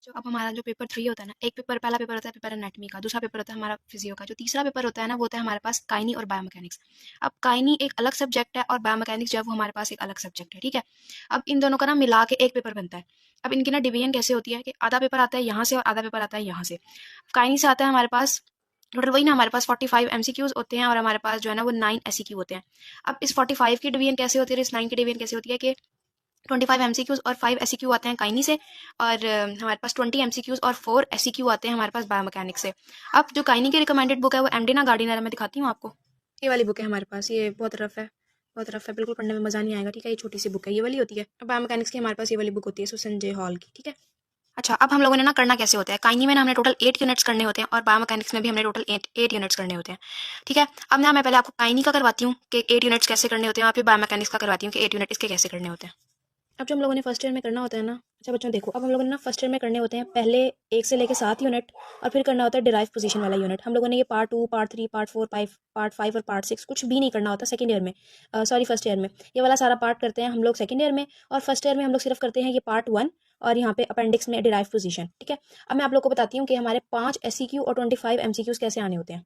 जो अब हमारा जो पेपर 3 होता है ना, एक पेपर पहला पेपर होता है पेपर एनाटॉमी का, दूसरा पेपर होता है हमारा फिजियो का, जो तीसरा पेपर होता है ना वो होता है हमारे पास काइनी और बायोमैकेनिक्स। अब काइनी एक अलग सब्जेक्ट है और बायोमैकेनिक्स जो है वो हमारे पास एक अलग सब्जेक्ट है, ठीक है। अब इन दोनों का ना मिला के एक पेपर बनता है। अब इनकी ना डिवीजन कैसे होती है कि आधा पेपर आता है यहाँ से और आधा पेपर आता है यहाँ से। काइनी से आता है हमारे पास टोटल वही ना, हमारे पास 45 एमसीक्यूज होते हैं और हमारे पास जो है ना वो 9 एससीक्यू होते हैं। अब इस 45 की डिवीजन कैसे होती है, इस 9 की डिवीजन कैसे होती है कि 25 एमसीक्यूज और 5 एससीक्यू आते हैं काइनी से, और हमारे पास 20 एमसीक्यूज और 4 एससीक्यू आते हैं हमारे पास बायोमैकेनिक्स से। अब जो काइनी की रिकमेंडेड बुक है वो एमडी ना गार्डिनर, मैं दिखाती हूँ आपको। ये वाली बुक है हमारे पास, ये बहुत रफ है, बहुत रफ है, बिल्कुल पढ़ने में मजा नहीं आएगा, ठीक है। ये छोटी सी बुक है, ये वाली होती है। बायोमैकेनिक्स की हमारे पास ये वाली बुक होती है संजय हॉल की, ठीक है। अच्छा, अब हम लोगों ने ना करना कैसे होता है, काइनी में ना हमने टोटल 8 यूनिट्स करने होते हैं और बायोमैकेनिक्स में भी हमने टोटल 8 यूनिट्स करने होते हैं, ठीक है। अब ना मैं पहले आपको काइनी का करवाती हूँ कि 8 यूनिट्स कैसे करने होते हैं, और फिर बायोमैकेनिक्स का करवाती हूँ कि 8 यूनिट इसके कैसे करने होते हैं। अब जो हम लोगों ने फर्स्ट ईयर में करना होता है ना, अच्छा बच्चों देखो, अब हम लोगों ने ना फर्स्ट ईयर में करने होते हैं पहले 1 से लेकर 7 यूनिट, और फिर करना होता है डिराइव पोजीशन वाला यूनिट। हम लोगों ने ये पार्ट 2, पार्ट 3, पार्ट 4, पार्ट 5 और पार्ट 6 कुछ भी नहीं करना होता सेकंड ईयर में, सॉरी फर्स्ट ईयर में। ये वाला सारा पार्ट करते हैं हम लोग सेकंड ईयर में, और फर्स्ट ईयर में हम लोग सिर्फ करते हैं ये पार्ट 1 और यहाँ पे अपेंडिक्स में डिराइव पोजीशन, ठीक है। अब मैं आप लोग को बताती हूँ कि हमारे 5 एससीक्यू और 25 एमसीक्यूज कैसे आने होते हैं।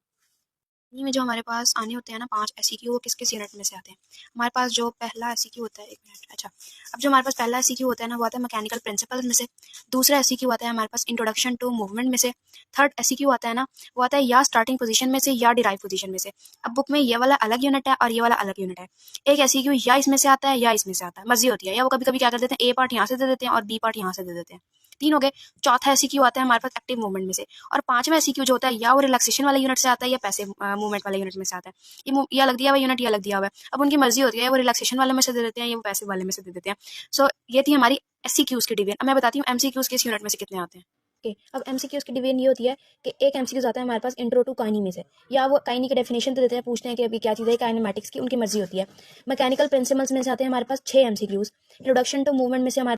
में जो हमारे पास आने होते हैं ना 5 एससीक्यू, वो किस किस यूनिट में से आते हैं। हमारे पास जो पहला एससीक्यू होता है, एक मिनट, अच्छा। अब जो हमारे पास पहला एससीक्यू होता है ना वो आता है मैकेनिकल प्रिंसिपल में से। दूसरा एससीक्यू आता है हमारे पास इंट्रोडक्शन टू मूवमेंट में से। थर्ड एससीक्यू आता है ना वो आता है या स्टार्टिंग पोजीशन में से या डिराइव पोजीशन में से। अब बुक में ये वाला अलग यूनिट है और ये वाला अलग यूनिट है। एक एससीक्यू या इसमें से आता है या इसमें से आता है, मर्जी होती है, या वो कभी कभी क्या कर देते हैं, ए पार्ट यहाँ से दे देते हैं और बी पार्ट यहाँ से दे देते हैं। 3 हो गए। चौथा एससीक्यू आता है हमारे पास एक्टिव मूवमेंट में से, और पांचवा एससीक्यू जो होता है या वो रिलैक्सेशन वाले यूनिट से आता है या पैसिव मूवमेंट वाले यूनिट में से आता है। ये अलग दिया हुआ यूनिट, ये अलग दिया हुआ है, अब उनकी मर्जी होती है वो रिलैक्सेशन वाले में से दे देते हैं या वो पैसिव वाले में से दे देते हैं। सो ये थी हमारी एससीक्यूज की डिवीजन। अब मैं बताती हूँ एमसीक्यूज किस यूनिट में से कितने आते हैं। अब एमसीक्यूज की डिवीजन ये होती है कि एक एमसीक्यूज आता है हमारे पास इंट्रो टू काइनी में से, या वो काइनी की डेफिनेशन दे देते हैं, पूछते हैं कि अभी क्या चीज़ है काइनेमैटिक्स की, उनकी मर्जी होती है। मैकेनिकल प्रिंसिपल्स में से आते हैं हमारे पास 6 एमसीक्यूज। इंट्रोडक्शन टू मूवमेंट में से हमारे